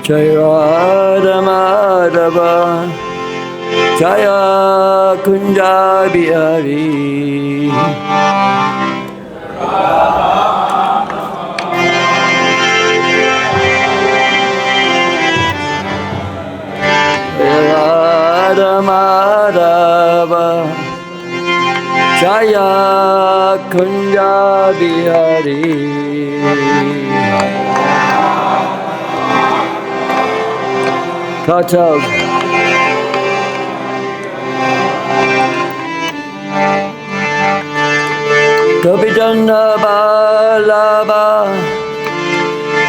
Jaya Madhava Jaya Kunja Bihari Jaya Madhava Jaya Kunja Bihari Karta Gopijana Balaba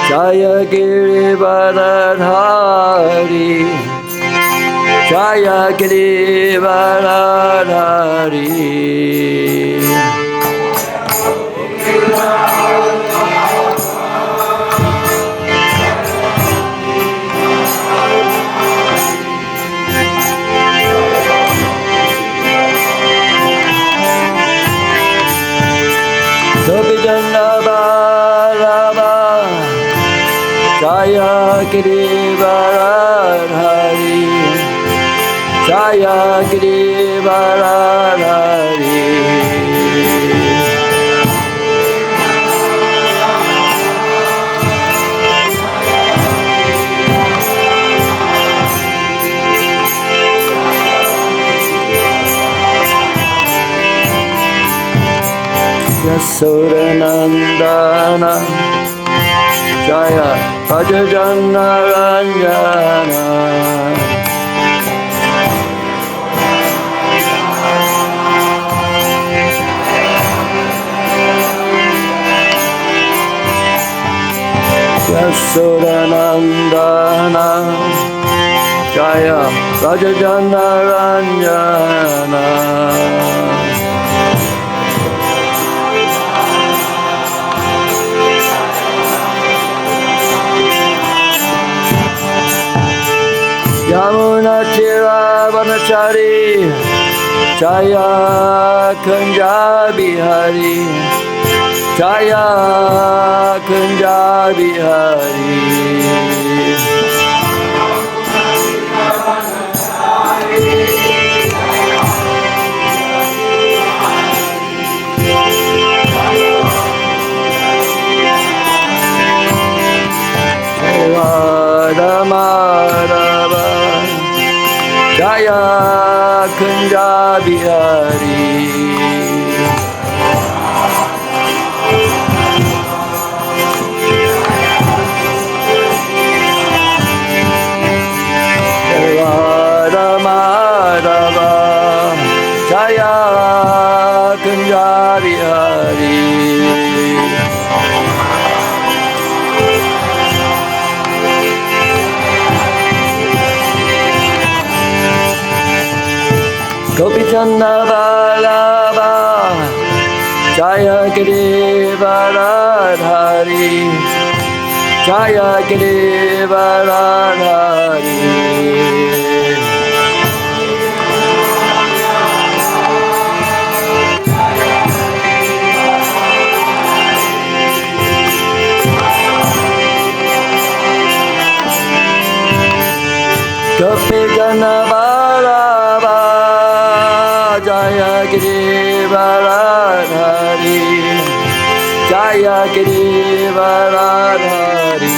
Jaya Girivardhari Jaya Girivardhari Gopijana Balaba Jaya Girivardhari Jaya Girivardhari Yasodanandana Jaya Bhajajana Ranjana Yasodanandana Jaya Bhajajana Ranjana Yamuna Tira Vanachari Jaya Kunja Bihari Jaya Kunja Bihari Madhava Jaya Kunja Bihari Madhava Jaya Kunja Bihari Gopijana Balaba Jaya Girivardhari Jaya Girivardhari Gopijana Balaba Jaya Girivardhari Jaya Girivardhari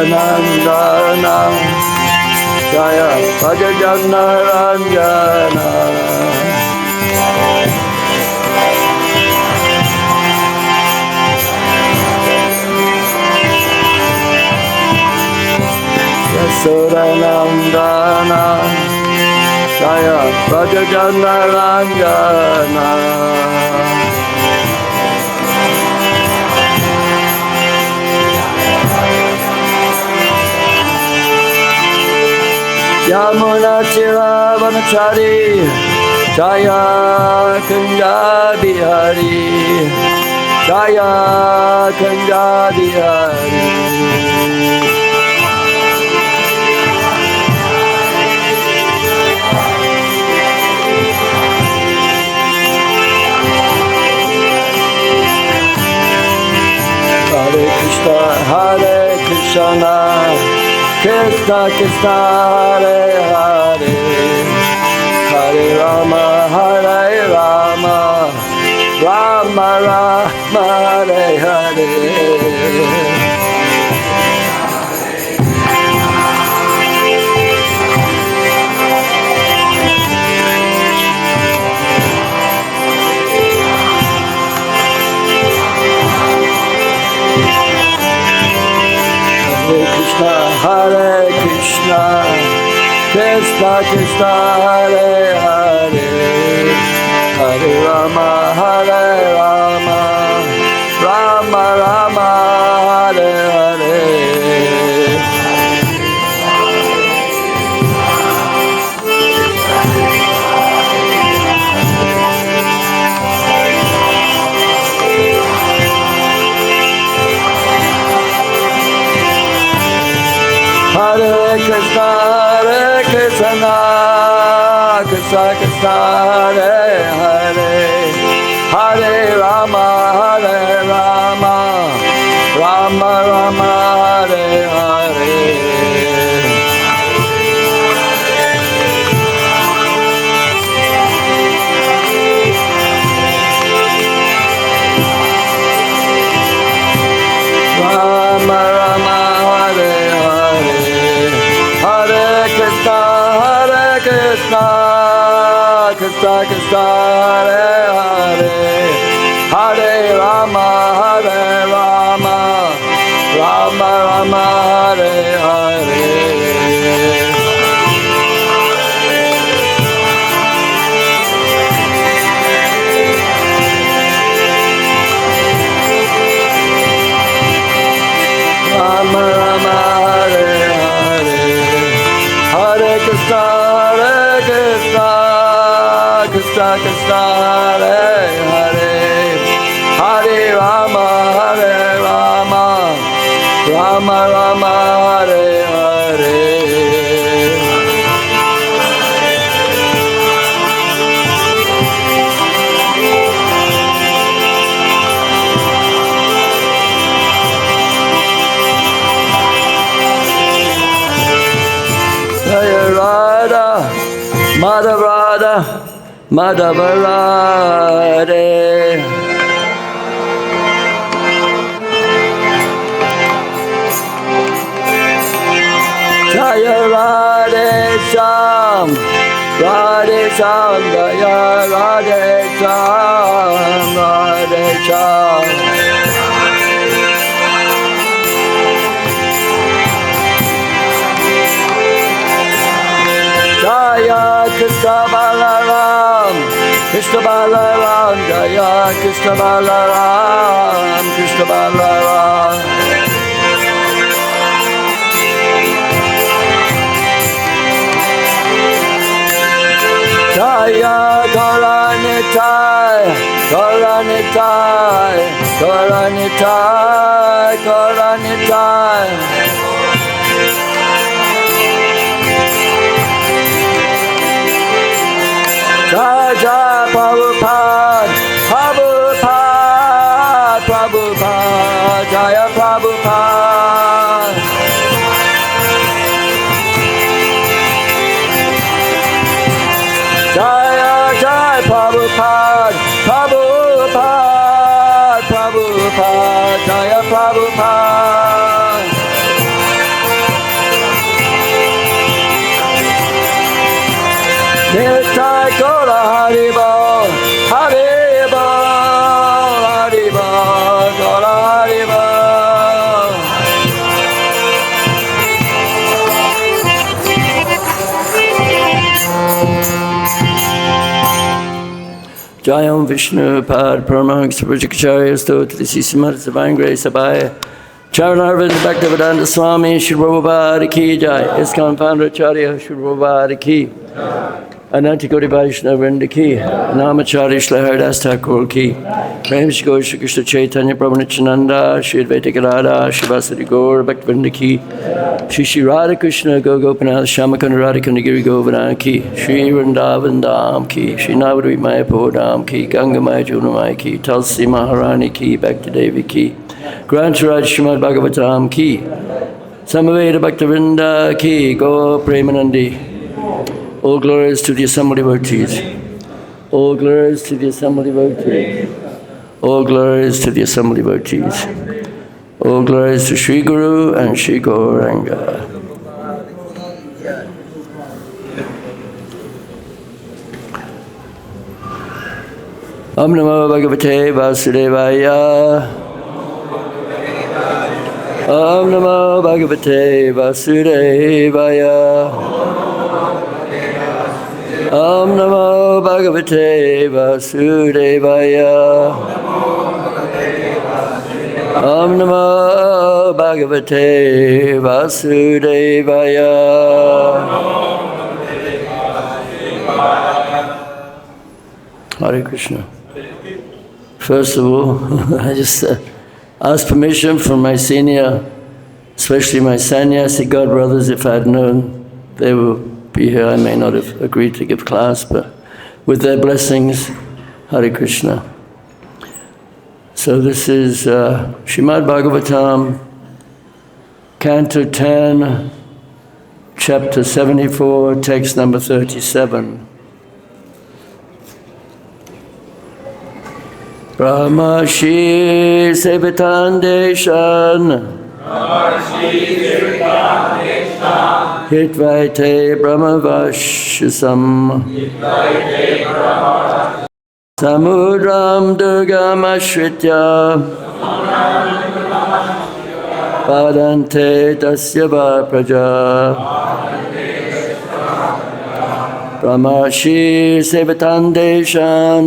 Yasodanandana Jaya Bhajajana Ranjana Yasodanandana Jaya Bhajajana Ranjana Yamuna Tira Vanachari Jaya Kunja Bihari Jaya Kunja Bihari Krishna Krishna Hare Hare Hare Rama Rama Rama Hare Hare Hare Krishna, Krishna Krishna Hare Hare, Hare Rama Rama Rama Hare Hare. Hare Krishna, Krishna Krishna Hare Hare, Hare Rama Rama Rama Hare Hare. Rama Rama Hare Hare, Hare Krishna, Krishna Krishna Hare Hare, Hare Rama Rama Rama Hare Hare. Rama Rama Hare Hare, Hare Krishna, Krishna Krishna Hare Hare, Hare Rama Rama Rama Hare Hare. Jaya Radha, Mathurā, Mathurā. Jaya Radhe Sham, Radhe Sham, Jaya Radhe Sham, Radhe Sham. Jaya Krishna Balaram, Krishna Balaram, Jaya Krishna Balaram, Krishna Balaram. Jaya Gauranitai, Gauranitai, Gauranitai, Gauranitai. Jai Jai Prabhupada, Prabhupada, Prabhupada, Jaya Prabhupada. Jaya Jai Prabhupada, Prabhupada, Prabhupada, Jaya Prabhupada. Nittai Gaura Haribo, Haribo, Haribo, Gaura Haribo. Jayam Vishnu Pad Paramahansa Prajākacārya Stotri Srimad Divine Grace Abhaya Charanarvind Bhaktivedanta Swami Shri Prabhupada Ki Jai ISKCON Founder Acharya Shri Prabhupada Ki Ananta Koti Vaishnava Vrinda Ki Namacharya Shri Haridas Thakur Ki Prem Shri Gaur Shri Krishna Chaitanya Prabhu Nityananda Shri Advaita Gadadhara Shri Vasudeva Gaur Bhaktivinoda Ki Shri Shri Radha Krishna Gopinath Shyamakanda Radhikunda Giri Govardhana Ki Shri Vrindavan Dham Ki Shri Navadvip Mayapur Dham Ki Ganga Maya Junamaya Ki Tulsi Maharani Ki Bhakti Devi Ki Grantaraj Srimad Bhagavatam Ki Samaveda Bhaktivinoda Ki Go Premanandi. All glories to the assembled devotees. All glories to the assembled devotees. All glories to the assembled devotees. All glories to Sri Guru and Sri Gauranga. Om Namo Bhagavate Vasudevaya. Om Namo Bhagavate Vasudevaya. Om Namo Bhagavate Vasudevaya. Om Namo Bhagavate Vasudevaya. Hare Krishna. First of all, I just asked permission from my senior, especially my sannyasi god brothers. If I had known they would be here, I may not have agreed to give class, but with their blessings, Hare Krishna. So this is Srimad Bhagavatam, Canto 10, Chapter 74, text number 37. Brahmarṣi-sevitān deśān. Hitvaite brahma-varcasam. Samudram durgam āśritya. Bādhante dasyavaḥ prajāḥ. Brahmarṣi-sevitān deśān.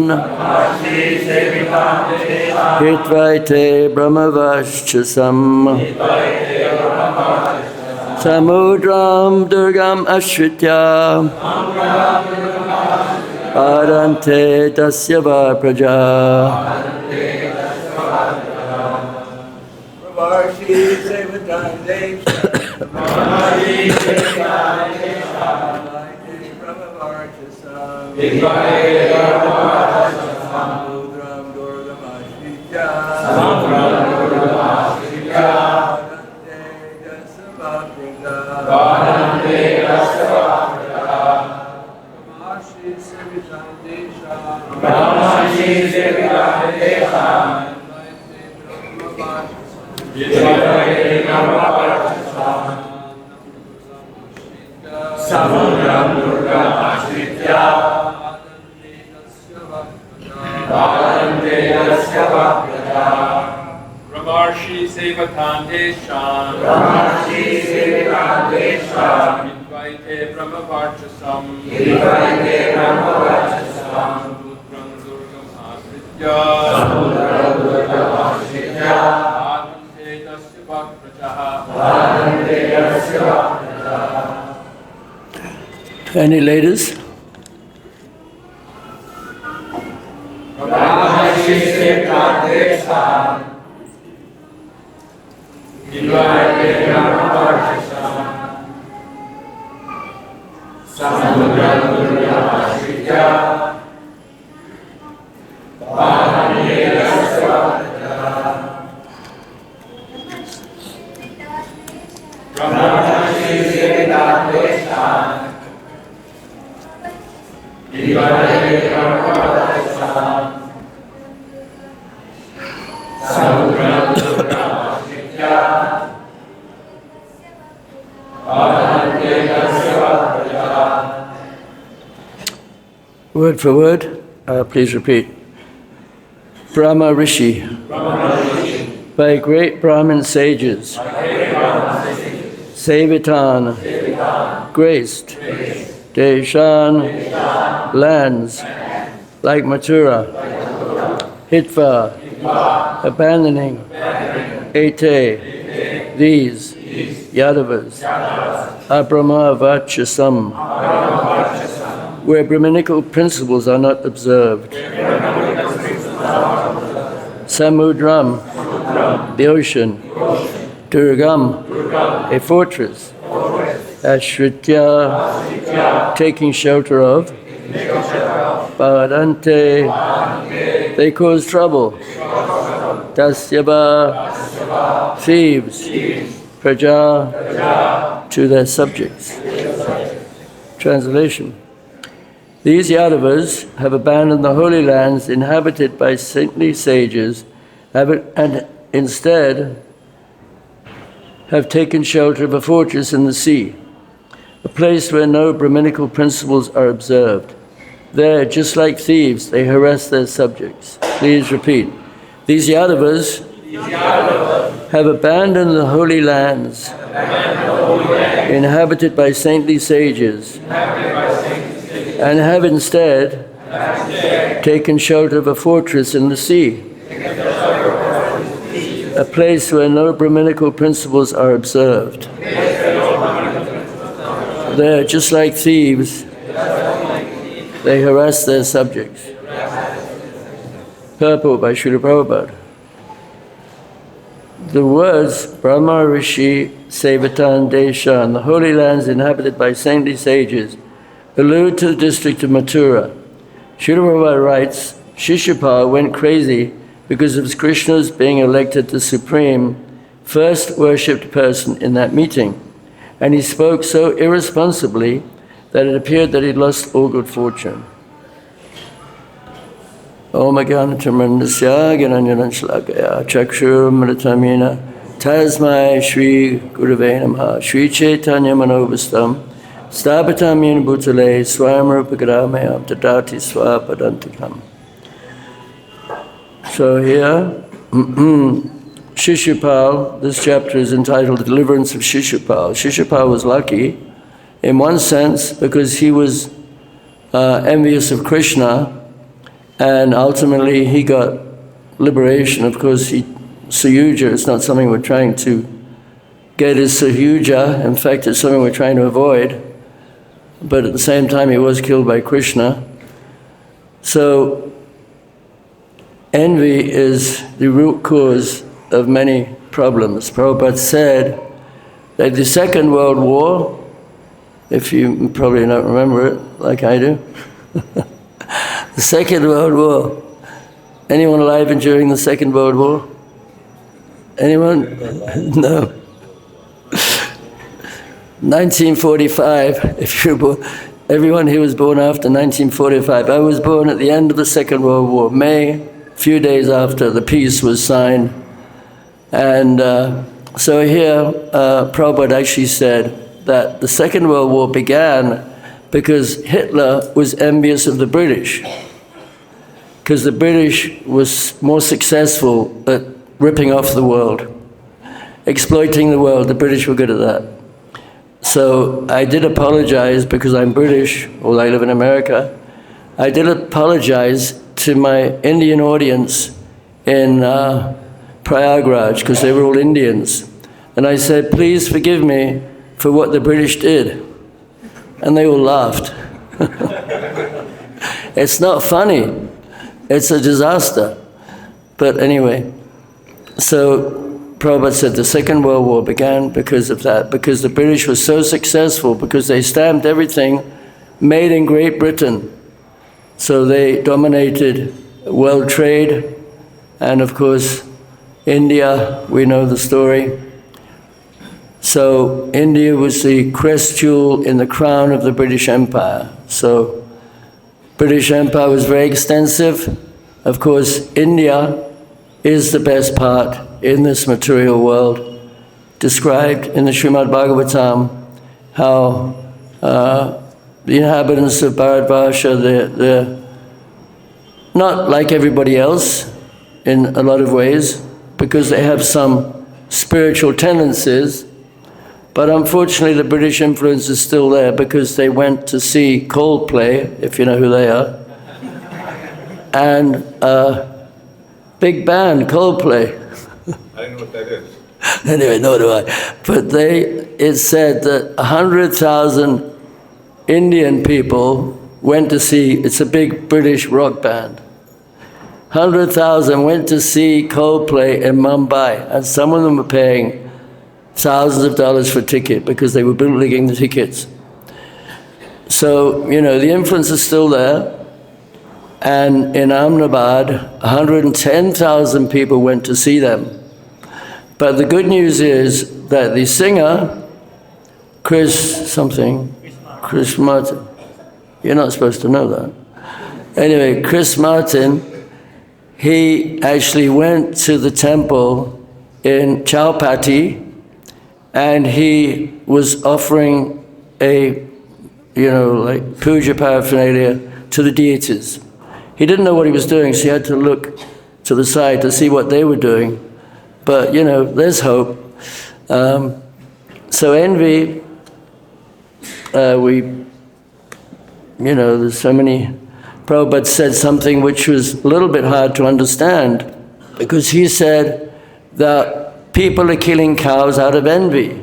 Hitvaite brahma-varcasam. Samudram durgam āśritya. Bādhante dasyavaḥ prajāḥ. Brahmarṣi-sevitān brahma-ṛṣi-sevitān samudram durgam āśritya bādhante dasyavaḥ brahmarṣi-sevitān samudram durgam āśritya bādhante dasyavaḥ brahmarṣi-sevitān deśān hitvaite brahma-varcasam samudram durgam āśritya bādhante dasyavaḥ. Any ladies? Brahmarṣi-sevitān deśān hitvaite brahma-varcasam samudram durgam āśritya bādhante dasyavaḥ Brahmarṣi-sevitān deśān hitvaite brahma-varcasam samudram durgam āśritya bādhante dasyavaḥ. Word for word, please repeat. Brahma-ṛṣi. By great Brahmin sages. Sevitān. Graced. Deśān. Lands. Like Mathurā. Hitvā. Abandoning. Ate. These. Yādavas. Abrahma-varcasam. Where brahminical principles are not observed. Samudram, the ocean. Durgam, a fortress. Āśritya, taking shelter of. Bādhante, they cause trouble. Dasyavaḥ, thieves. prajāḥ, to their subjects. Translation. These Yādavas have abandoned the holy lands inhabited by saintly sages and instead have taken shelter of a fortress in the sea, a place where no brahminical principles are observed. There, just like thieves, they harass their subjects. Please repeat. These Yādavas have abandoned the holy lands inhabited by saintly sages and have instead taken shelter of a fortress in the sea, a place where no brahminical principles are observed. There, just like thieves, they harass their subjects. Purport by Srila Prabhupada. The words brahmarṣi-sevitān deśān, the holy lands inhabited by saintly sages, allude to the district of Mathurā. Srila Prabhupada writes, Shishupal went crazy because of Krishna's being elected the supreme, first worshipped person in that meeting. And he spoke so irresponsibly that it appeared that he'd lost all good fortune. Om Agyanatamarandasya Gyananjananśalakaya Chakshurumritamena Tasmai Shri Gurave Namaha Shri Chaitanya Manobhastam Sthapitam Yena Bhutale Swayamrupagadamaya Tadati Swapadantikam. So here, Shishupal, this chapter is entitled The Deliverance of Shishupal. Shishupal was lucky in one sense because he was envious of Krishna, and ultimately he got liberation. Of course, Sayuja is not something we're trying to get his Sayuja. In fact, it's something we're trying to avoid. But at the same time, he was killed by Krishna. So envy is the root cause of many problems. Prabhupada said that the Second World War, if you probably don't remember it like I do, the Second World War. Anyone alive during the Second World War? Anyone? No. 1945, if you're born, everyone here was born after 1945. I was born at the end of the Second World War, May, a few days after the peace was signed. And so here, Prabhupada actually said that the Second World War began because Hitler was envious of the British, because the British was more successful at ripping off the world, exploiting the world. The British were good at that. So I did apologize because I'm British, or I live in America. I did apologize to my Indian audience in Prayagraj, because they were all Indians. And I said, please forgive me for what the British did. And they all laughed. It's not funny. It's a disaster. But anyway, so Prabhupada said the Second World War began because of that, because the British were so successful, because they stamped everything made in Great Britain. So they dominated world trade, and of course, India, we know the story. So India was the crest jewel in the crown of the British Empire. So British Empire was very extensive. Of course, India is the best part in this material world, described in the Srimad Bhagavatam, how the inhabitants of Bharatvarsha, they're not like everybody else in a lot of ways, because they have some spiritual tendencies. But unfortunately, the British influence is still there, because they went to see Coldplay, if you know who they are, and big band, Coldplay. I don't know what that is. Anyway, nor do I. But it said that 100,000 Indian people went to see, it's a big British rock band. 100,000 went to see Coldplay in Mumbai, and some of them were paying thousands of dollars for a ticket because they were bootlegging the tickets. So, you know, the influence is still there. And in Ahmedabad, 110,000 people went to see them. But the good news is that the singer, Chris Martin, you're not supposed to know that. Anyway, Chris Martin, he actually went to the temple in Chowpatty, and he was offering a, like puja paraphernalia to the deities. He didn't know what he was doing, so he had to look to the side to see what they were doing. But, there's hope. So envy, there's so many. Prabhupada said something which was a little bit hard to understand, because he said that people are killing cows out of envy.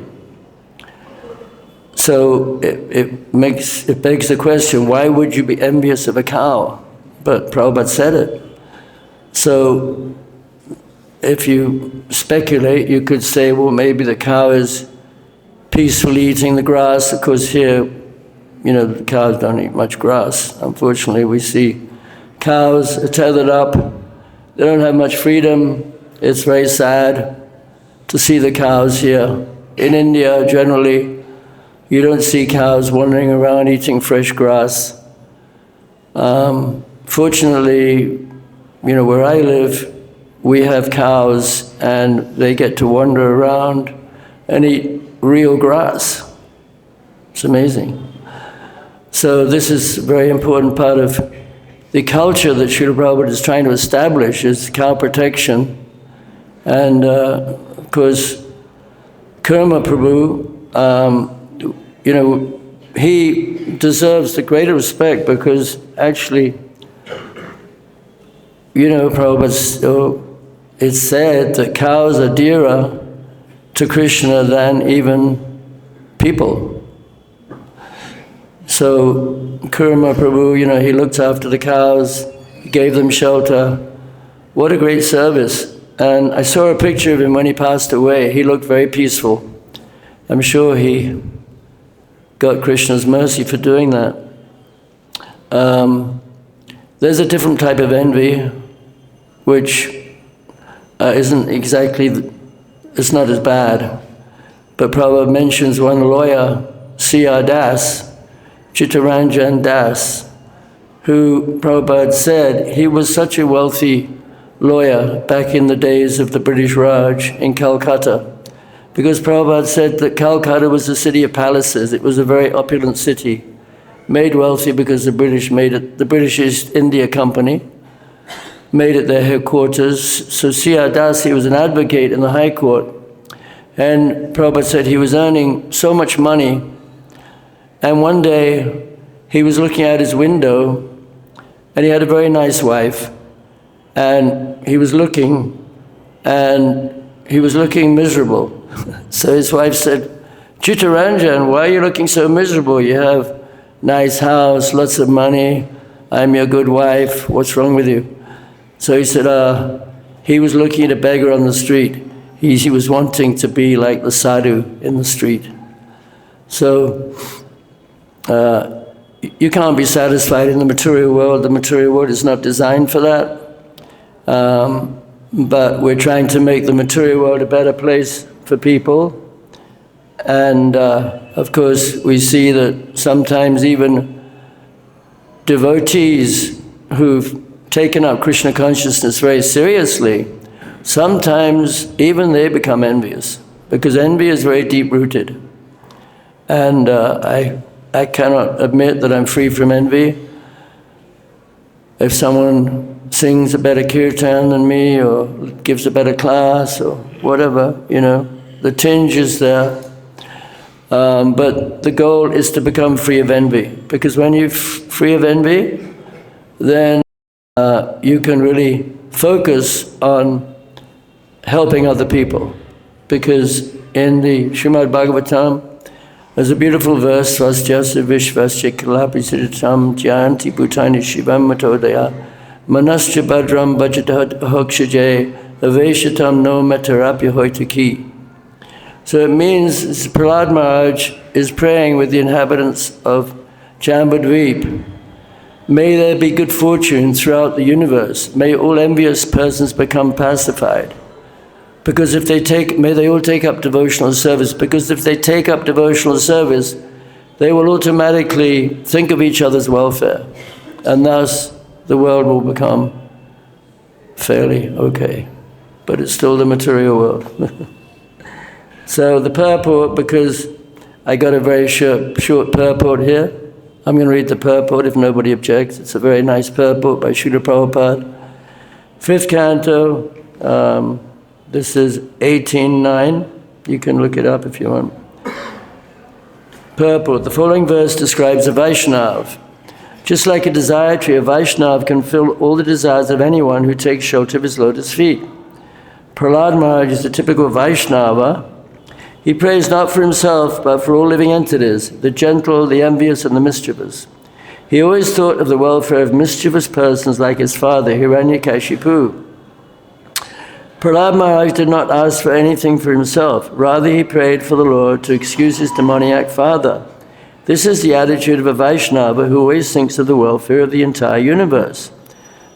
So it begs the question, why would you be envious of a cow? But Prabhupada said it. So if you speculate, you could say, well, maybe the cow is peacefully eating the grass. Of course, here, the cows don't eat much grass. Unfortunately, we see cows are tethered up. They don't have much freedom. It's very sad to see the cows here. In India, generally, you don't see cows wandering around eating fresh grass. Fortunately, where I live, we have cows, and they get to wander around and eat real grass. It's amazing. So this is a very important part of the culture that Srila Prabhupada is trying to establish, is cow protection. And of course, Kurma Prabhu, he deserves the greater respect, because actually, Prabhupada, it's said that cows are dearer to Krishna than even people. So Kurma Prabhu, he looked after the cows, he gave them shelter. What a great service. And I saw a picture of him when he passed away. He looked very peaceful. I'm sure he got Krishna's mercy for doing that. There's a different type of envy, which isn't exactly, it's not as bad. But Prabhupada mentions one lawyer, C.R. Das, Chittaranjan Das, who Prabhupada said he was such a wealthy lawyer back in the days of the British Raj in Calcutta, because Prabhupada said that Calcutta was a city of palaces. It was a very opulent city, made wealthy because the British made it, the British East India Company made it their headquarters. So C.R. Das, he was an advocate in the High Court, and Prabhupada said he was earning so much money. And one day, he was looking out his window, and he had a very nice wife, and he was looking miserable. So his wife said, Chittaranjan, why are you looking so miserable? You have nice house, lots of money, I'm your good wife, what's wrong with you? So he said, he was looking at a beggar on the street. He was wanting to be like the sadhu in the street. So, you can't be satisfied in the material world. The material world is not designed for that. But we're trying to make the material world a better place for people. And of course, we see that sometimes even devotees who've taken up Krishna consciousness very seriously, sometimes even they become envious, because envy is very deep-rooted. And I cannot admit that I'm free from envy. If someone sings a better kirtan than me, or gives a better class, or whatever, the tinge is there. But the goal is to become free of envy, because when you're free of envy, then you can really focus on helping other people. Because in the Srimad Bhagavatam, there's a beautiful verse, Svasthya vishvasya kalapisitam jyanti bhutani shivam matodaya manascha badram bhajatad hokshaje aveshatam no matarapya hoitaki. So it means Prahlad Maharaj is praying with the inhabitants of Jambudvip. May there be good fortune throughout the universe. May all envious persons become pacified. Because if they take, may they all take up devotional service, because if they take up devotional service, they will automatically think of each other's welfare, and thus the world will become fairly okay. But it's still the material world. So the purport, because I got a very short purport here, I'm going to read the purport if nobody objects. It's a very nice purport by Srila Prabhupada. 5th canto, this is 18.9. You can look it up if you want. Purport. The following verse describes a Vaishnava. Just like a desire tree, a Vaishnava can fill all the desires of anyone who takes shelter of his lotus feet. Prahlad Maharaj is the typical Vaishnava. He prays not for himself, but for all living entities, the gentle, the envious, and the mischievous. He always thought of the welfare of mischievous persons like his father, Hiranyakashipu. Prahlad Maharaj did not ask for anything for himself. Rather, he prayed for the Lord to excuse his demoniac father. This is the attitude of a Vaishnava who always thinks of the welfare of the entire universe.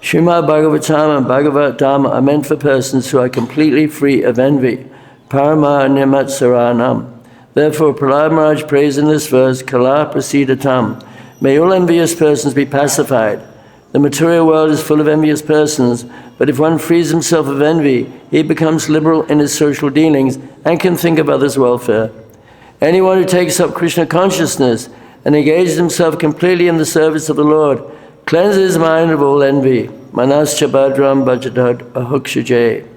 Srimad Bhagavatam and Bhagavad-Gita are meant for persons who are completely free of envy. Parama nimatsaranam. Therefore, Prahlad Maharaj prays in this verse, Kala prasidatam. May all envious persons be pacified. The material world is full of envious persons, but if one frees himself of envy, he becomes liberal in his social dealings and can think of others' welfare. Anyone who takes up Krishna consciousness and engages himself completely in the service of the Lord cleanses his mind of all envy. Manascha badram bhajadad ahukshajay.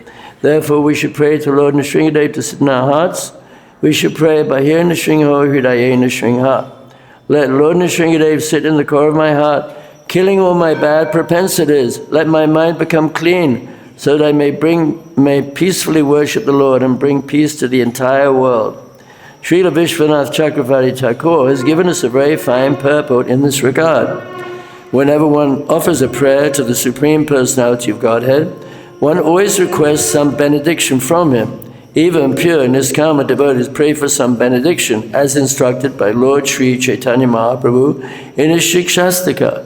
Therefore, we should pray to Lord Nrsingadev to sit in our hearts. We should pray by here Nrsingaho Hridaye Nrsingaha. Let Lord Nrsingadev sit in the core of my heart, killing all my bad propensities. Let my mind become clean, so that I may peacefully worship the Lord and bring peace to the entire world. Srila Vishwanath Chakravarti Thakur has given us a very fine purport in this regard. Whenever one offers a prayer to the Supreme Personality of Godhead, one always requests some benediction from him. Even pure Niskama devotees pray for some benediction, as instructed by Lord Sri Chaitanya Mahaprabhu in his Shikshastika.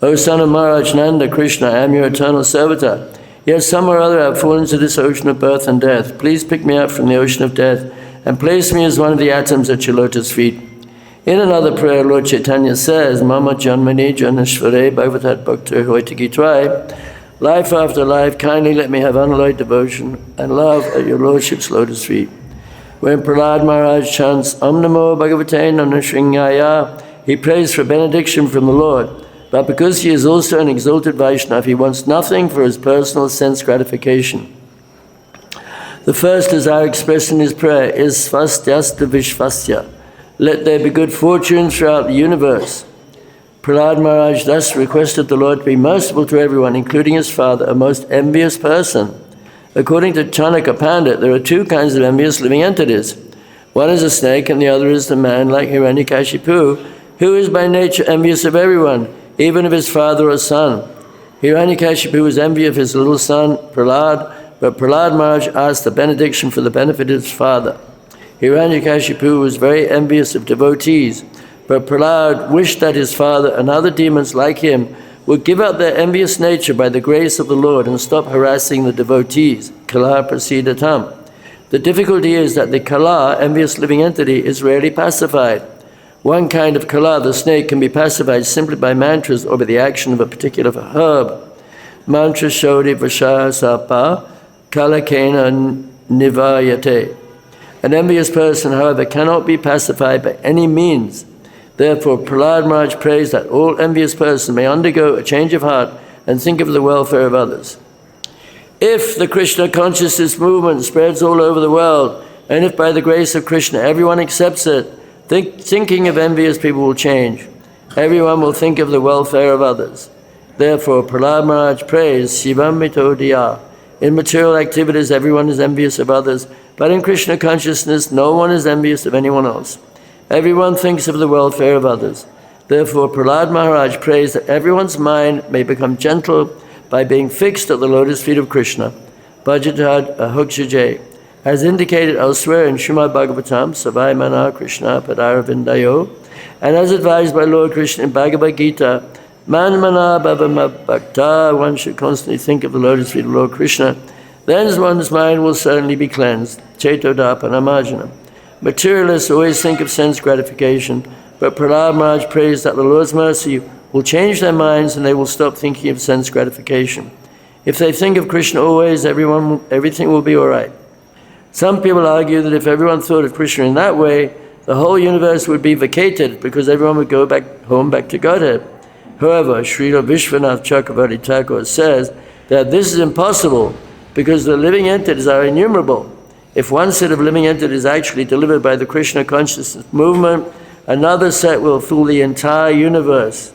O son of Maharaj Nanda, Krishna, I am your eternal servitor. Yet some or other have fallen into this ocean of birth and death. Please pick me up from the ocean of death and place me as one of the atoms at your lotus feet. In another prayer, Lord Chaitanya says, Mama Janmani Janashvare Bhagavatat Bhaktir Hoita Gitvai. Life after life, kindly let me have unalloyed devotion and love at your Lordship's lotus feet. When Prahlad Maharaj chants Om Namo Bhagavate Namo Shringaya, he prays for benediction from the Lord. But because he is also an exalted Vaishnava, he wants nothing for his personal sense gratification. The first desire expressed in his prayer is Svastyasta Vishvasya. Let there be good fortune throughout the universe. Prahlad Maharaj thus requested the Lord to be merciful to everyone, including his father, a most envious person. According to Chanaka Pandit, there are two kinds of envious living entities. One is a snake and the other is the man like Hiranyakashipu, who is by nature envious of everyone, even of his father or son. Hiranyakashipu was envious of his little son, Prahlad, but Prahlad Maharaj asked the benediction for the benefit of his father. Hiranyakashipu was very envious of devotees, but Prahlad wished that his father and other demons like him would give up their envious nature by the grace of the Lord and stop harassing the devotees. Kala prasidatam. The difficulty is that the Kala, envious living entity, is rarely pacified. One kind of Kala, the snake, can be pacified simply by mantras or by the action of a particular herb. Mantra Shodhi Vasha Sapa Kalakena Nivayate. An envious person, however, cannot be pacified by any means. Therefore, Prahlad Maharaj prays that all envious persons may undergo a change of heart and think of the welfare of others. If the Krishna consciousness movement spreads all over the world, and if by the grace of Krishna everyone accepts it, thinking of envious people will change. Everyone will think of the welfare of others. Therefore, Prahlad Maharaj prays, Shivam mito diya. In material activities, everyone is envious of others, but in Krishna consciousness, no one is envious of anyone else. Everyone thinks of the welfare of others. Therefore, Prahlad Maharaj prays that everyone's mind may become gentle by being fixed at the lotus feet of Krishna. Bhajatad ahukshajay. As indicated elsewhere in Srimad Bhagavatam, Savai Mana Krishna Padaravindayo, and as advised by Lord Krishna in Bhagavad-Gita, Man Mana Bhavama Bhakta, one should constantly think of the lotus feet of Lord Krishna. then one's mind will certainly be cleansed. Cetodāpana-marjanam. Materialists always think of sense gratification, but Prahlād Maharaj prays that the Lord's mercy will change their minds and they will stop thinking of sense gratification. If they think of Krishna always, everything will be all right. Some people argue that if everyone thought of Krishna in that way, the whole universe would be vacated because everyone would go back home back to Godhead. However, Srila Vishwanath Chakravarti Thakur says that this is impossible because the living entities are innumerable. If one set of living entities is actually delivered by the Krishna consciousness movement, another set will fool the entire universe.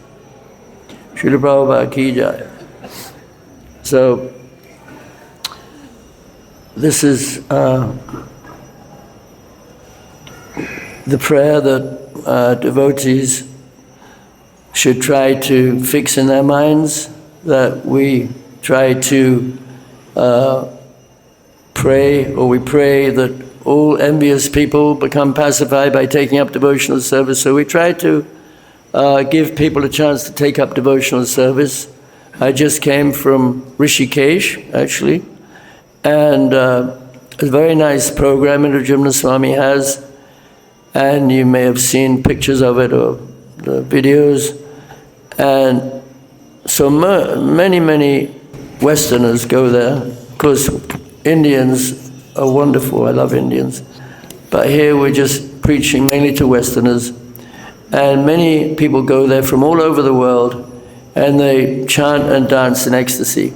Srila Prabhupada ki jai. So, this is the prayer that devotees should try to fix in their minds, that we try to pray, or we pray that all envious people become pacified by taking up devotional service. So we try to give people a chance to take up devotional service. I just came from Rishikesh, actually, and a very nice program Indra Swami has, and you may have seen pictures of it or the videos. And so many Westerners go there. Of course, Indians are wonderful, I love Indians. But here we're just preaching mainly to Westerners. And many people go there from all over the world, and they chant and dance in ecstasy.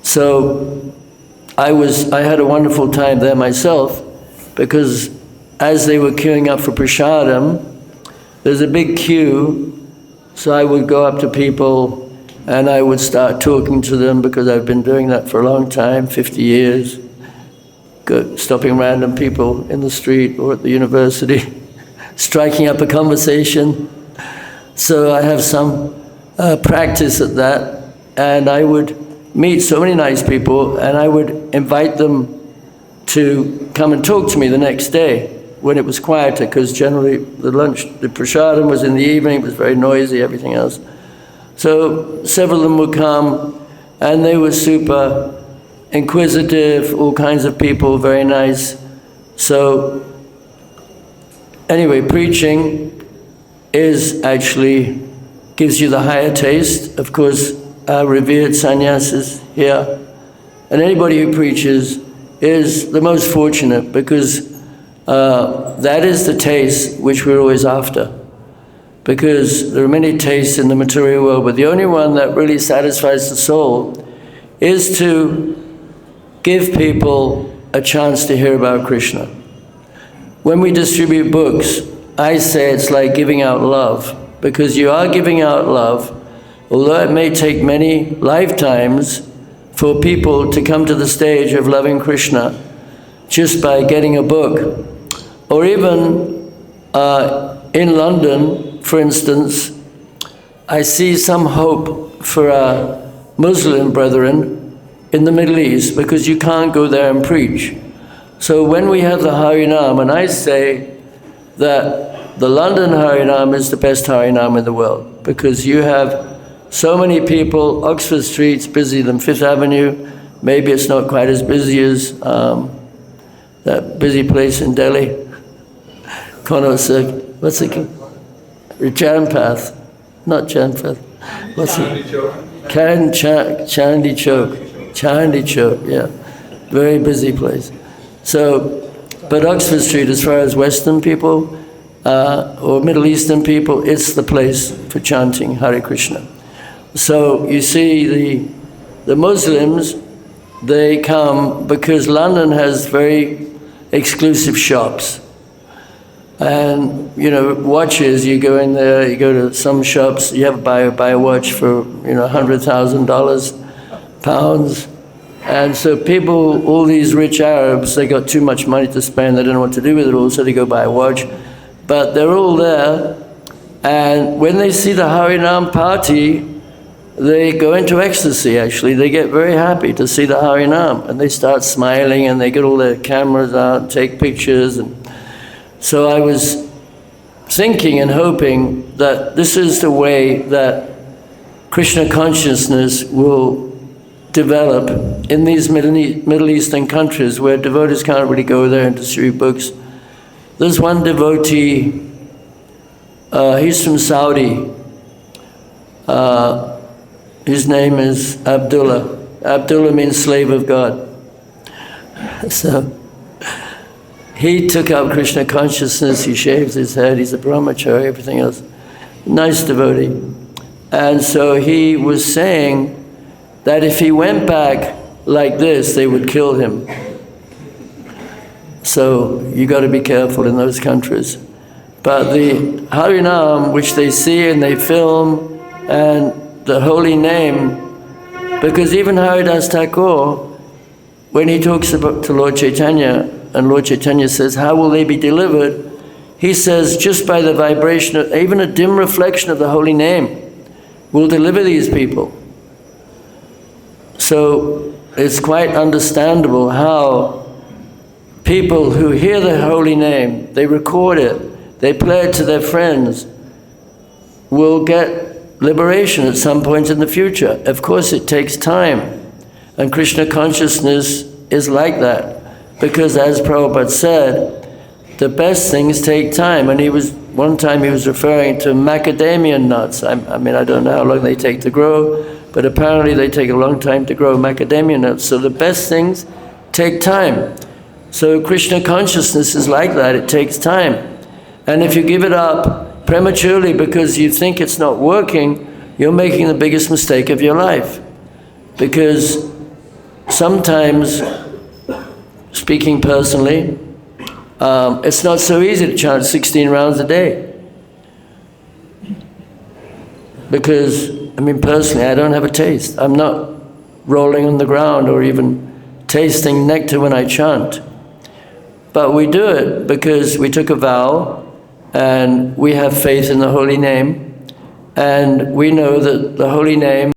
So I had a wonderful time there myself, because as they were queuing up for prasadam, there's a big queue. So I would go up to people and I would start talking to them, because I've been doing that for a long time, 50 years, stopping random people in the street or at the university, striking up a conversation. So I have some practice at that, and I would meet so many nice people, and I would invite them to come and talk to me the next day when it was quieter, because generally the prasadam was in the evening, it was very noisy, everything else. So several of them would come, and they were super inquisitive, all kinds of people, very nice. So anyway, preaching actually gives you the higher taste. Of course, our revered sannyasis here, and anybody who preaches is the most fortunate, because that is the taste which we're always after. Because there are many tastes in the material world, but the only one that really satisfies the soul is to give people a chance to hear about Krishna. When we distribute books, I say it's like giving out love, because you are giving out love, although it may take many lifetimes for people to come to the stage of loving Krishna just by getting a book. Or even in London, for instance, I see some hope for our Muslim brethren in the Middle East, because you can't go there and preach. So when we have the Harinam, and I say that the London Harinam is the best Harinam in the world, because you have so many people. Oxford Street's busier than Fifth Avenue. Maybe it's not quite as busy as that busy place in Delhi. What's it called? Janpath. Not Janpath. What's it? Chandi Chowk. Chandi Chowk, yeah. Very busy place. So, but Oxford Street, as far as Western people or Middle Eastern people, it's the place for chanting Hare Krishna. So you see the Muslims, they come because London has very exclusive shops. And, you know, watches, you go in there, you go to some shops, you have to buy a watch for, you know, $100,000 pounds. And so people, all these rich Arabs, they got too much money to spend, they don't know what to do with it all, so they go buy a watch. But they're all there, and when they see the Harinam party, they go into ecstasy, actually. They get very happy to see the Harinam, and they start smiling, and they get all their cameras out and take pictures. And so I was thinking and hoping that this is the way that Krishna consciousness will develop in these Middle Eastern countries where devotees can't really go there and distribute books. There's one devotee, he's from Saudi. His name is Abdullah. Abdullah means slave of God. So he took up Krishna consciousness, he shaves his head, he's a brahmachari, everything else. Nice devotee. And so he was saying that if he went back like this, they would kill him. So you got to be careful in those countries. But the Harinam, which they see and they film, and the holy name, because even Haridas Thakur, when he talks about to Lord Chaitanya, and Lord Chaitanya says, how will they be delivered? He says, just by the vibration, of, even a dim reflection of the holy name will deliver these people. So it's quite understandable how people who hear the holy name, they record it, they play it to their friends, will get liberation at some point in the future. Of course, it takes time. And Krishna consciousness is like that. Because as Prabhupada said, the best things take time. And one time he was referring to macadamia nuts. I mean, I don't know how long they take to grow, but apparently they take a long time to grow macadamia nuts. So the best things take time. So Krishna consciousness is like that, it takes time. And if you give it up prematurely because you think it's not working, you're making the biggest mistake of your life. Because sometimes, speaking personally, it's not so easy to chant 16 rounds a day. Because, I mean, personally, I don't have a taste. I'm not rolling on the ground or even tasting nectar when I chant. But we do it because we took a vow and we have faith in the holy name, and we know that the holy name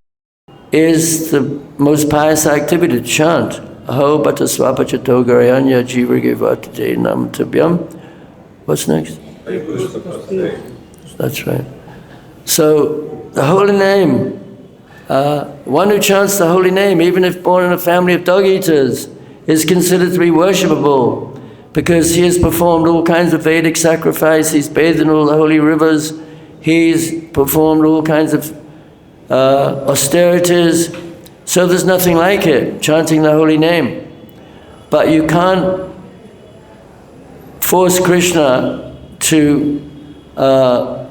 is the most pious activity to chant. Aho bata swapachato garayanya jiva givatate nam tabhyam. What's next? That's right. So the holy name, one who chants the holy name, even if born in a family of dog eaters, is considered to be worshipable, because he has performed all kinds of Vedic sacrifice, he's bathed in all the holy rivers, he's performed all kinds of austerities. So there's nothing like it, chanting the holy name. But you can't force Krishna to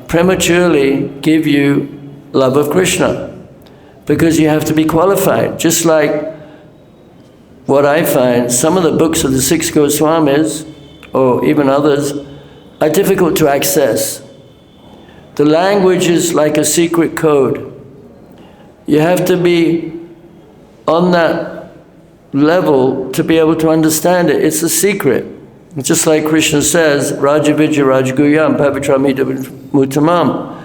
prematurely give you love of Krishna, because you have to be qualified. Just like what I find, some of the books of the 6 Goswamis, or even others, are difficult to access. The language is like a secret code. You have to be on that level to be able to understand it. It's a secret. It's just like Krishna says, Raja Vidya Rajguyam Pavitramita Mutamam.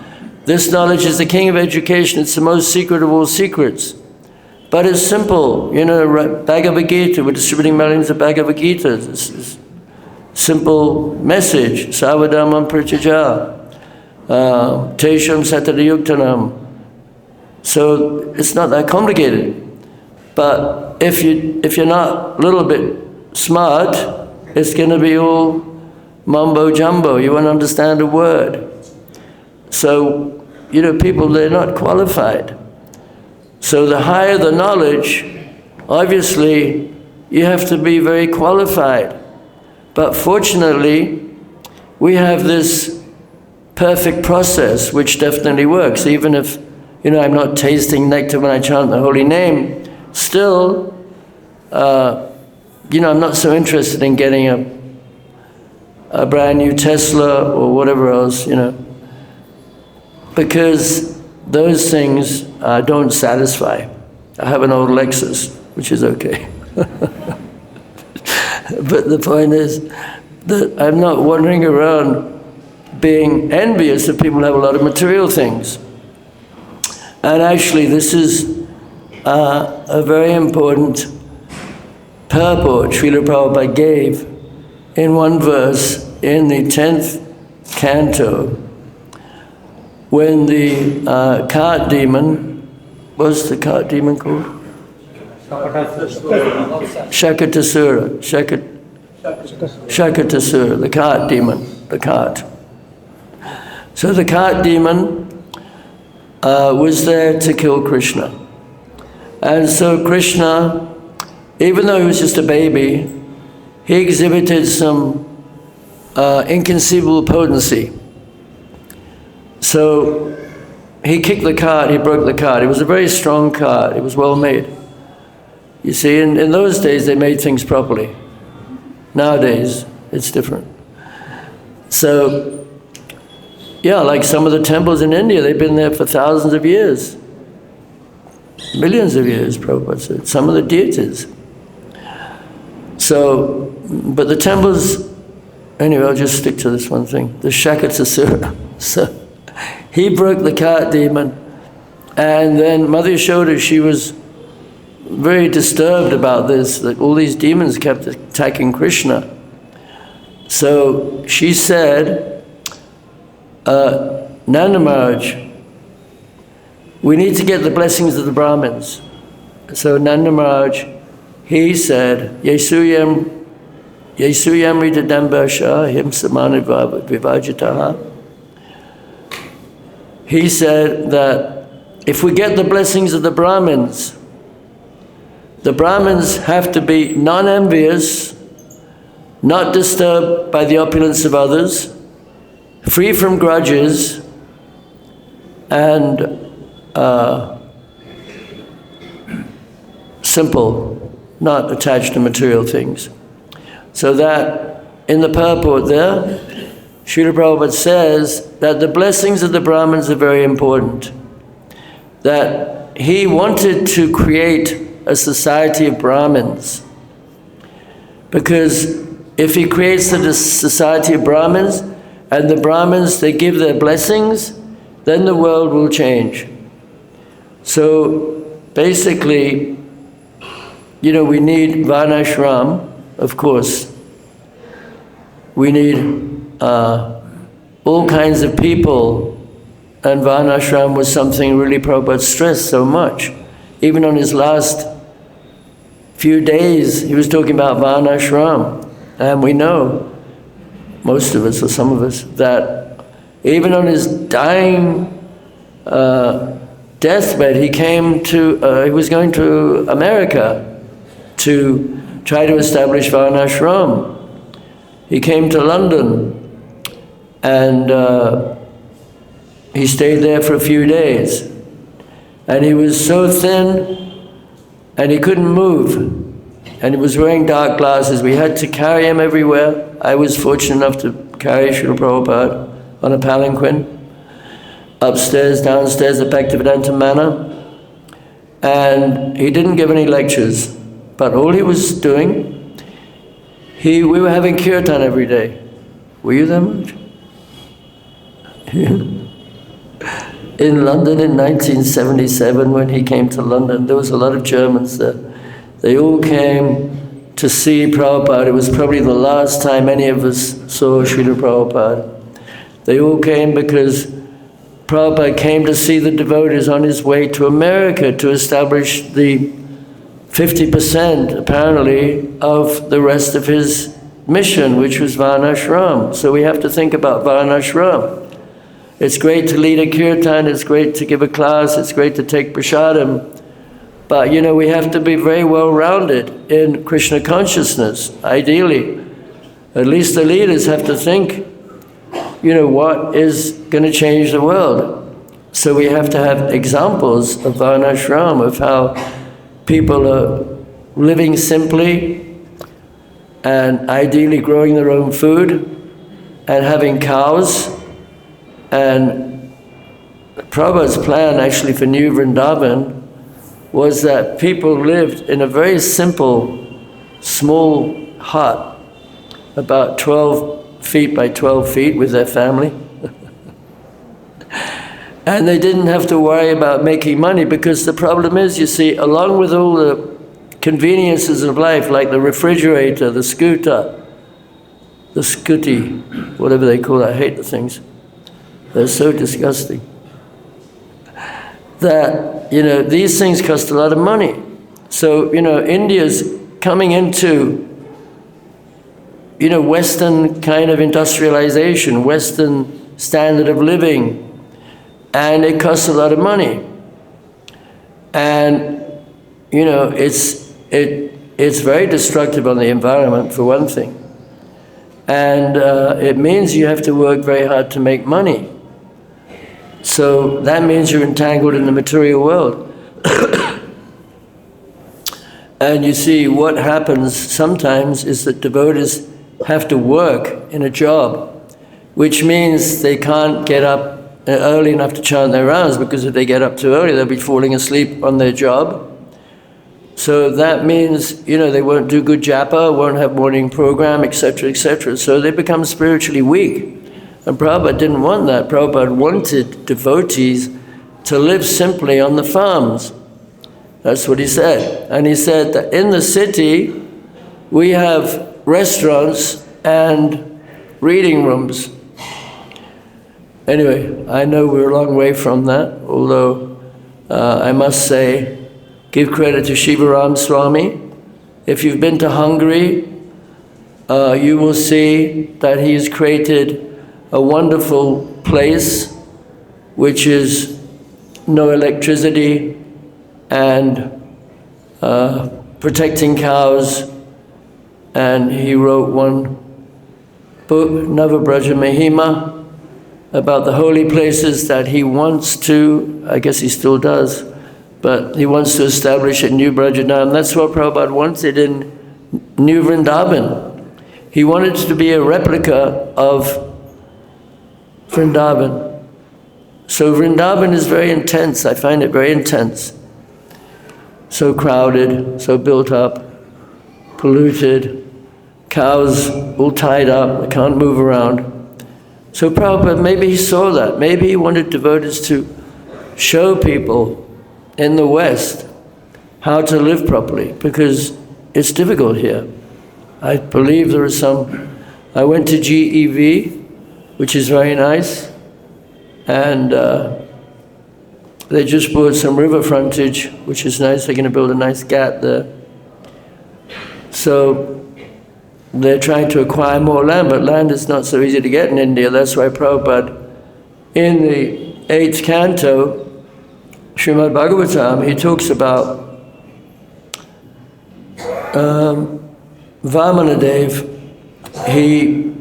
This knowledge is the king of education. It's the most secret of all secrets. But it's simple. You know, Bhagavad-Gita, we're distributing millions of Bhagavad-Gitas. It's simple message. Savadamam prajāḥ. Tesham satadayuktanam. So it's not that complicated. But if you're not a little bit smart, it's going to be all mumbo jumbo. You won't understand a word. So, you know, people, they're not qualified. So the higher the knowledge, obviously, you have to be very qualified. But fortunately, we have this perfect process which definitely works. Even if, you know, I'm not tasting nectar when I chant the holy name, still, you know, I'm not so interested in getting a brand new Tesla or whatever else, you know, because those things don't satisfy. I have an old Lexus, which is okay. But the point is that I'm not wandering around being envious of people who have a lot of material things. And actually, this is a very important purport Srila Prabhupada gave in one verse in the 10th canto, when the cart demon, what's the cart demon called? Shakatasura, Shakatasura, the cart demon, the cart. So the cart demon was there to kill Krishna. And so Krishna, even though he was just a baby, he exhibited some inconceivable potency. So he kicked the cart, he broke the cart. It was a very strong cart, it was well made. You see, in those days they made things properly. Nowadays, it's different. So, yeah, like some of the temples in India, they've been there for thousands of years. Millions of years, Prabhupada said. Some of the deities. So, but the temples, anyway, I'll just stick to this one thing. The Shakatasura. So, he broke the cart demon, and then Mother Yashoda, she was very disturbed about this, that all these demons kept attacking Krishna. So she said, Nanda Maharaj, we need to get the blessings of the Brahmins. So Nanda Maharaj, he said, Yesuyam Ritadambasha him samana vivajitaha. He said that if we get the blessings of the Brahmins have to be non-envious, not disturbed by the opulence of others, free from grudges, and simple, not attached to material things. So that in the purport there, Srila Prabhupada says that the blessings of the Brahmins are very important. That he wanted to create a society of Brahmins. Because if he creates the society of Brahmins, and the Brahmins, they give their blessings, then the world will change. So basically, you know, we need varnashram, of course. We need all kinds of people, and varnashram was something really Prabhupada stressed so much. Even on his last few days, he was talking about varnashram. And we know, most of us, or some of us, that even on his dying deathbed, he was going to America to try to establish varnashram. He came to London, and he stayed there for a few days. And he was so thin, and he couldn't move. And he was wearing dark glasses. We had to carry him everywhere. I was fortunate enough to carry Srila Prabhupada on a palanquin, upstairs, downstairs, at Bhaktivedanta Manor. And he didn't give any lectures. But all he was doing, we were having kirtan every day. Were you there much? In London in 1977, when he came to London, there was a lot of Germans there. They all came to see Prabhupada. It was probably the last time any of us saw Srila Prabhupada. They all came because Prabhupada came to see the devotees on his way to America to establish the 50%, apparently, of the rest of his mission, which was varnashram. So we have to think about varnashram. It's great to lead a kirtan, it's great to give a class, it's great to take prasadam, but you know, we have to be very well-rounded in Krishna consciousness, ideally. At least the leaders have to think, you know, what is going to change the world. So we have to have examples of varnashram, of how people are living simply and ideally growing their own food and having cows. And Prabhupada's plan actually for New Vrindavan was that people lived in a very simple, small hut, about 12 feet by 12 feet with their family. And they didn't have to worry about making money, because the problem is, you see, along with all the conveniences of life, like the refrigerator, the scooter, the scooty, whatever they call it, I hate the things. They're so disgusting. That, you know, these things cost a lot of money. So, India's coming into, Western kind of industrialization, Western standard of living, and it costs a lot of money. And, it's very destructive on the environment, for one thing. And it means you have to work very hard to make money. So that means you're entangled in the material world. And you see, what happens sometimes is that devotees have to work in a job, which means they can't get up early enough to chant their rounds, because if they get up too early, they'll be falling asleep on their job. So that means, they won't do good japa, won't have morning program, etc., etc. So they become spiritually weak. And Prabhupada didn't want that. Prabhupada wanted devotees to live simply on the farms. That's what he said. And he said that in the city, we have restaurants and reading rooms. Anyway, I know we're a long way from that, although I must say, give credit to Shivaram Swami. If you've been to Hungary, you will see that he's created a wonderful place which is no electricity and protecting cows. And he wrote one book, Navabraja Mahima, about the holy places that he wants to, I guess he still does, but he wants to establish a new Brajadam. That's what Prabhupada wanted in New Vrindavan. He wanted to be a replica of Vrindavan. So Vrindavan is very intense. I find it very intense. So crowded, so built up, polluted, cows all tied up, they can't move around. So Prabhupada, maybe he saw that. Maybe he wanted devotees to show people in the West how to live properly, because it's difficult here. I believe there are some. I went to GEV, which is very nice, and they just bought some river frontage, which is nice. They're going to build a nice ghat there. So they're trying to acquire more land, but land is not so easy to get in India. That's why Prabhupada, in the 8th canto, Srimad Bhagavatam, he talks about Vamanadev. He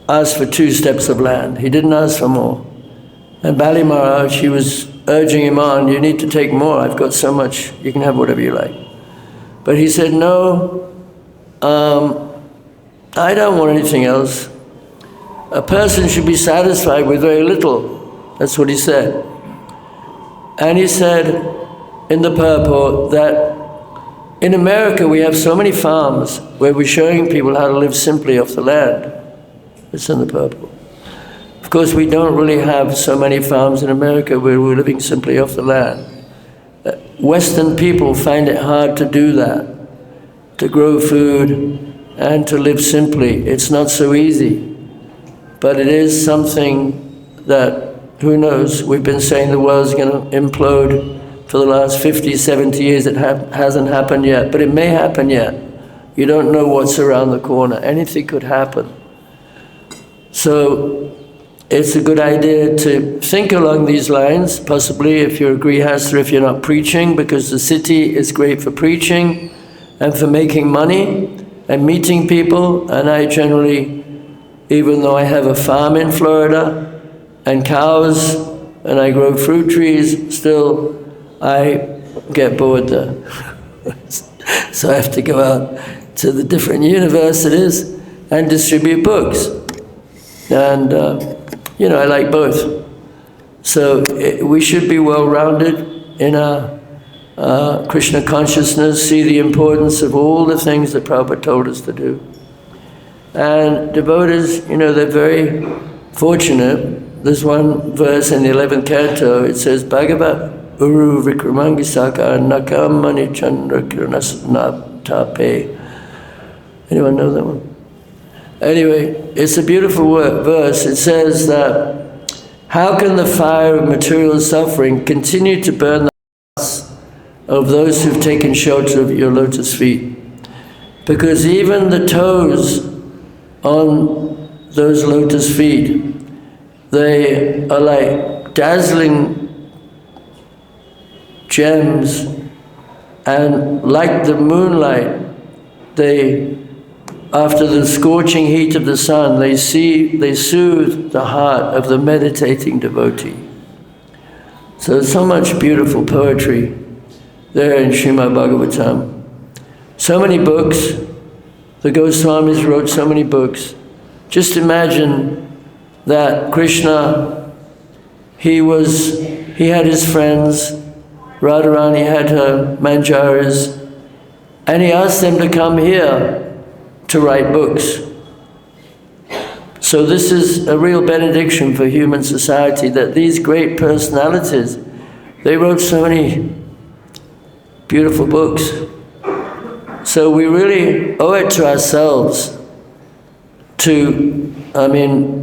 asked for 2 steps of land. He didn't ask for more. And Bali Maharaj, he was urging him on, you need to take more, I've got so much, you can have whatever you like. But he said, no, I don't want anything else. A person should be satisfied with very little. That's what he said. And he said in the purport that in America we have so many farms where we're showing people how to live simply off the land. It's in the purport. Of course, we don't really have so many farms in America where we're living simply off the land. Western people find it hard to do that, to grow food and to live simply. It's not so easy. But it is something that, who knows, we've been saying the world's going to implode for the last 50, 70 years. It hasn't happened yet, but it may happen yet. You don't know what's around the corner. Anything could happen. So it's a good idea to think along these lines, possibly if you're a grihastha, if you're not preaching, because the city is great for preaching and for making money and meeting people. And I generally, even though I have a farm in Florida and cows and I grow fruit trees, still I get bored there. So I have to go out to the different universities and distribute books. And I like both. So we should be well-rounded in our Krishna consciousness, see the importance of all the things that Prabhupada told us to do. And devotees, they're very fortunate. There's one verse in the 11th canto, it says, Bhagavat Uru Vikramangisaka Nakamani Chandra Kiranasnatape. Anyone know that one? Anyway, it's a beautiful verse. It says that, how can the fire of material suffering continue to burn the hearts of those who've taken shelter of your lotus feet. Because even the toes on those lotus feet, they are like dazzling gems, and like the moonlight, after the scorching heat of the sun, they soothe the heart of the meditating devotee. So much beautiful poetry there in Srimad Bhagavatam. So many books. The Goswamis wrote so many books. Just imagine that Krishna, he had his friends, Radharani had her manjaras, and he asked them to come here to write books. So this is a real benediction for human society, that these great personalities, they wrote so many beautiful books. So we really owe it to ourselves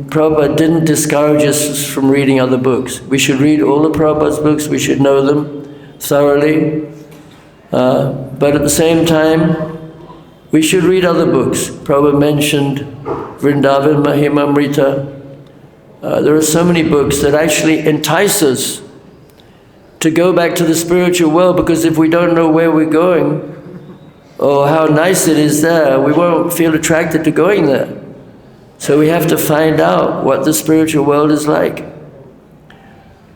Prabhupada didn't discourage us from reading other books. We should read all of Prabhupada's books, we should know them thoroughly. But at the same time, we should read other books. Prabhupada mentioned Vrindavan Mahimamrita. There are so many books that actually entice us to go back to the spiritual world, because if we don't know where we're going or how nice it is there, we won't feel attracted to going there. So we have to find out what the spiritual world is like.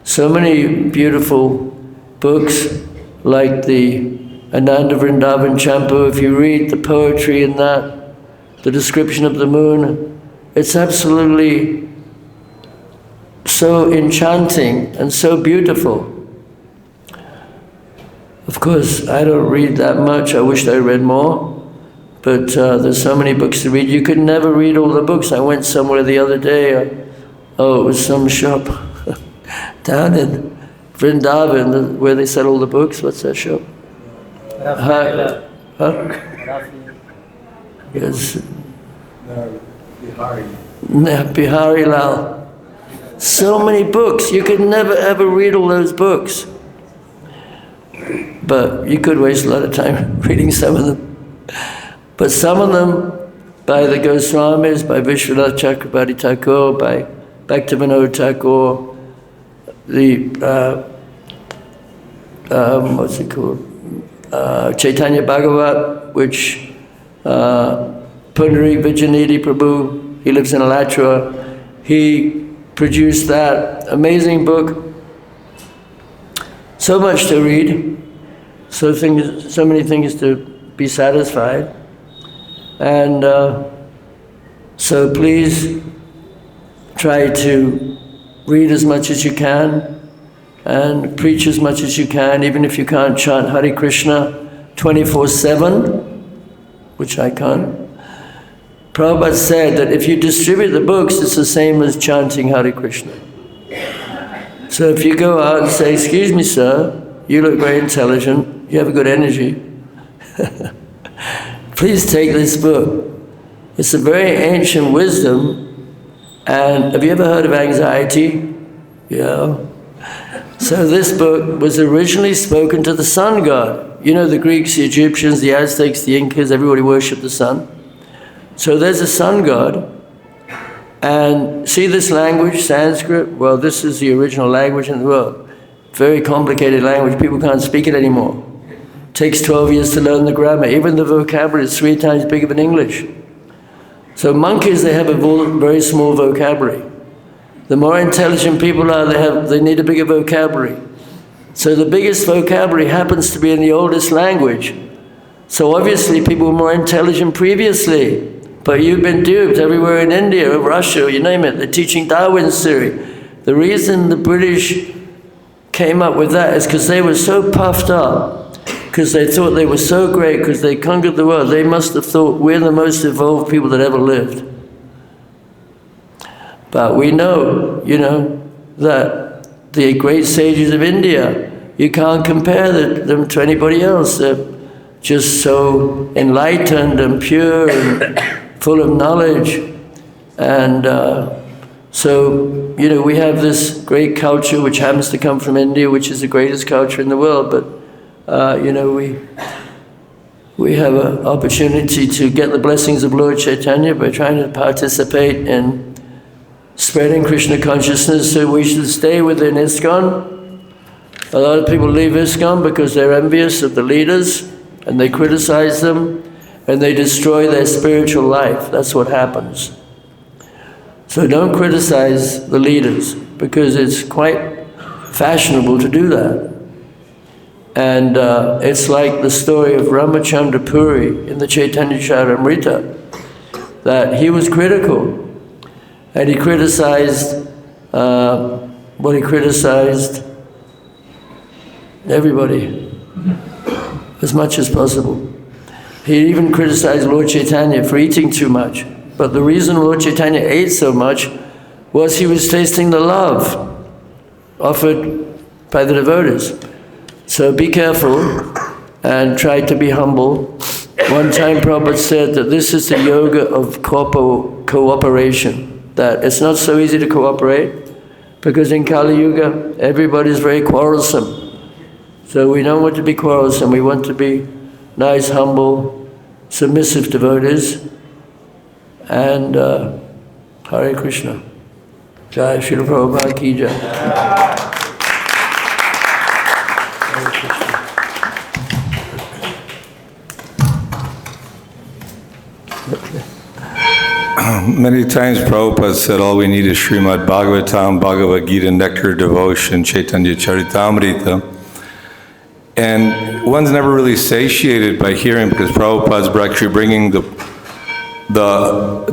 So many beautiful books, like the Ananda Vrindavan Champu. If you read the poetry in that, the description of the moon, it's absolutely so enchanting and so beautiful. Of course, I don't read that much. I wish I read more. But there's so many books to read. You could never read all the books. I went somewhere the other day. It was some shop down in Vrindavan where they sell all the books. What's that shop? Yes. Bihari Lal. So many books. You could never ever read all those books. But you could waste a lot of time reading some of them. But some of them, by the Goswamis, by Vishwanath Chakrabarti Thakur, by Bhaktivinoda Thakur, what's it called? Chaitanya Bhagavat, which Pundari Vijayanidhi Prabhu, he lives in Alachua, he produced that amazing book. So much to read, so many things to be satisfied. And so please try to read as much as you can and preach as much as you can, even if you can't chant Hare Krishna 24/7, which I can't. Prabhupada said that if you distribute the books, it's the same as chanting Hare Krishna. So if you go out and say, "Excuse me, sir, you look very intelligent, you have a good energy. Please take this book. It's a very ancient wisdom. And have you ever heard of anxiety? Yeah. So this book was originally spoken to the sun god. You know, the Greeks, the Egyptians, the Aztecs, the Incas, everybody worshipped the sun. So there's a sun god. And see this language, Sanskrit? Well, this is the original language in the world. Very complicated language. People can't speak it anymore. Takes 12 years to learn the grammar. Even the vocabulary is 3 times bigger than English. So monkeys, they have a very small vocabulary. The more intelligent people are, they need a bigger vocabulary. So the biggest vocabulary happens to be in the oldest language. So obviously people were more intelligent previously. But you've been duped everywhere in India, or Russia, or you name it. They're teaching Darwin's theory. The reason the British came up with that is because they were so puffed up, because they thought they were so great, because they conquered the world. They must have thought we're the most evolved people that ever lived. But we know, that the great sages of India, you can't compare them to anybody else. They're just so enlightened and pure and full of knowledge. And so, we have this great culture which happens to come from India, which is the greatest culture in the world, but we have an opportunity to get the blessings of Lord Chaitanya by trying to participate in spreading Krishna consciousness, so we should stay within ISKCON. A lot of people leave ISKCON because they're envious of the leaders, and they criticize them, and they destroy their spiritual life. That's what happens. So don't criticize the leaders, because it's quite fashionable to do that. And it's like the story of Ramachandra Puri in the Chaitanya Charitamrita, that he was critical, and he criticized, he criticized everybody as much as possible. He even criticized Lord Chaitanya for eating too much. But the reason Lord Chaitanya ate so much was he was tasting the love offered by the devotees. So be careful and try to be humble. One time Prabhupada said that this is the yoga of cooperation, that it's not so easy to cooperate, because in Kali Yuga everybody's very quarrelsome. So we don't want to be quarrelsome, we want to be nice, humble, submissive devotees. And Hare Krishna. Jai Srila Prabhupada ki jai. Many times Prabhupada said all we need is Srimad Bhagavatam, Bhagavad-Gita, nectar, devotion, Chaitanya Charitamrita. And one's never really satiated by hearing, because Prabhupada's actually bringing the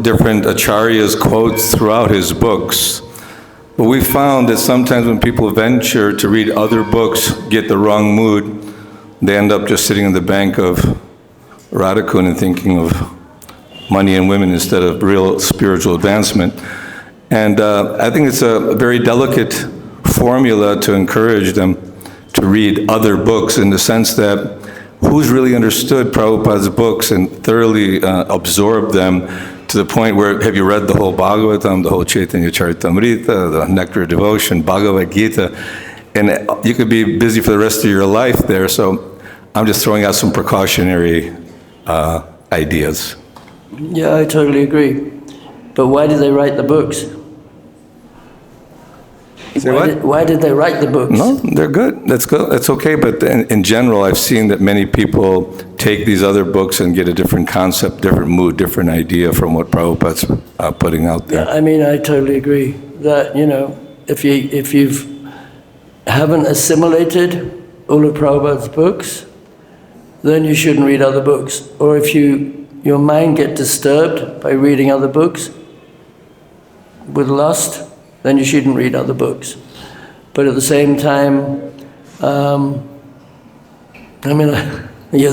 different acharyas' quotes throughout his books. But we found that sometimes when people venture to read other books, get the wrong mood, they end up just sitting in the bank of Radhakund and thinking of money and women instead of real spiritual advancement. And I think it's a very delicate formula to encourage them to read other books, in the sense that who's really understood Prabhupada's books and thoroughly absorbed them to the point where, have you read the whole Bhagavatam, the whole Chaitanya Charitamrita, the Nectar of Devotion, Bhagavad-Gita, and you could be busy for the rest of your life there. So I'm just throwing out some precautionary ideas. Yeah, I totally agree. But why did they write the books? Why did they write the books? No, they're good. That's good. That's okay. But in general, I've seen that many people take these other books and get a different concept, different mood, different idea from what Prabhupada's putting out there. Yeah, I mean, I totally agree that, if you haven't assimilated all of Prabhupada's books, then you shouldn't read other books. Or if your mind gets disturbed by reading other books with lust, then you shouldn't read other books. But at the same time, you're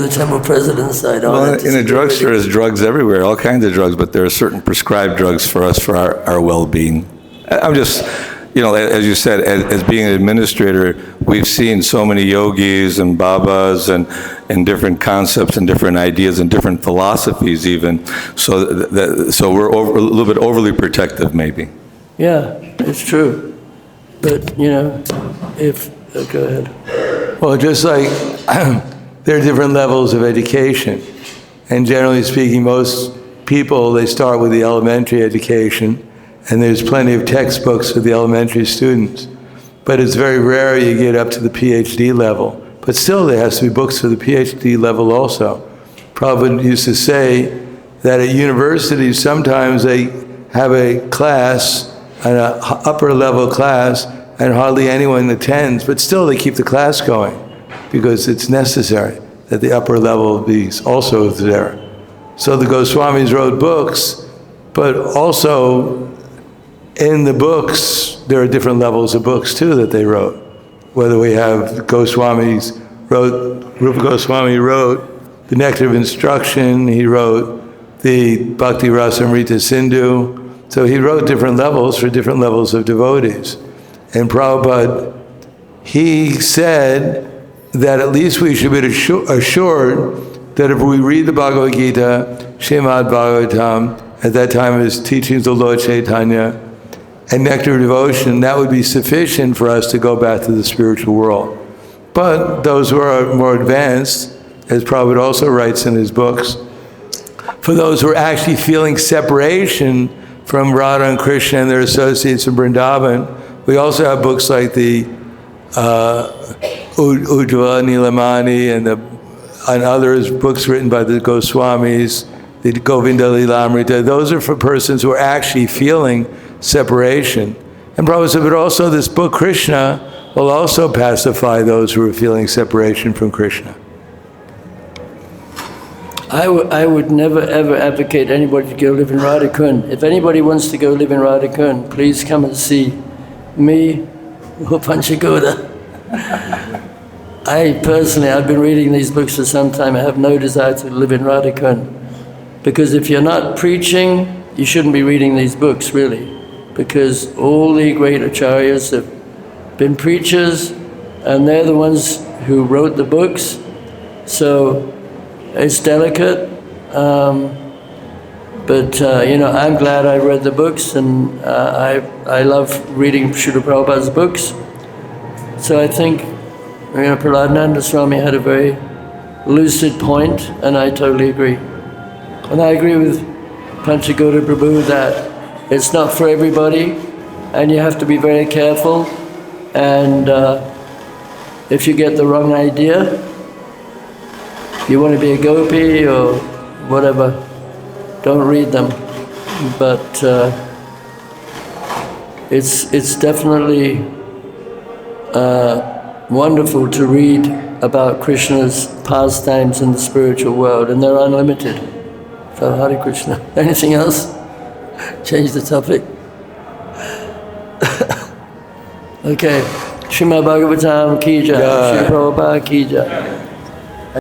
the temple president, so I don't... Well, in a drugstore, there's drugs everywhere, all kinds of drugs, but there are certain prescribed drugs for us, for our well-being. I'm just, as you said, as being an administrator, we've seen so many yogis and babas and different concepts and different ideas and different philosophies even, so we're a little bit overly protective maybe. Yeah, it's true. But, go ahead. Well, just like there are different levels of education. And generally speaking, most people, they start with the elementary education, and there's plenty of textbooks for the elementary students. But it's very rare you get up to the PhD level. But still, there has to be books for the PhD level also. Prabhupada used to say that at universities, sometimes they have a class, an upper level class, and hardly anyone attends, but still they keep the class going because it's necessary that the upper level be also there. So the Goswamis wrote books, but also in the books, there are different levels of books too that they wrote. Whether we have Rupa Goswami wrote the Nectar of Instruction, he wrote the Bhakti-Rasamrita Sindhu. So he wrote different levels for different levels of devotees. And Prabhupada, he said that at least we should be assured that if we read the Bhagavad-Gita, Srimad Bhagavatam, at that time his teachings of Lord Chaitanya, and Nectar of Devotion, that would be sufficient for us to go back to the spiritual world. But those who are more advanced, as Prabhupada also writes in his books, for those who are actually feeling separation from Radha and Krishna and their associates in Vrindavan, we also have books like the Ujjvala Nilamani and others, books written by the Goswamis, the Govinda Lilamrita. Those are for persons who are actually feeling separation. And Prabhupada said, but also this book, Krishna, will also pacify those who are feeling separation from Krishna. I would never ever advocate anybody to go live in Radha-Kund. If anybody wants to go live in Radha-Kund, please come and see me or Panchagoda. I've been reading these books for some time. I have no desire to live in Radha-Kund. Because if you're not preaching, you shouldn't be reading these books, really. Because all the great acharyas have been preachers, and they're the ones who wrote the books. So it's delicate, but I'm glad I read the books, and I love reading Srila Prabhupada's books. So I think Prahlādananda Swami had a very lucid point, and I totally agree. And I agree with Panchagoda Prabhu that it's not for everybody, and you have to be very careful. And if you get the wrong idea, you want to be a gopi or whatever, don't read them. But it's definitely wonderful to read about Krishna's pastimes in the spiritual world, and they're unlimited. So Hare Krishna. Anything else? Change the topic. Okay. Srimad Bhagavatam ki jai. Shri Prabhupada ki jai.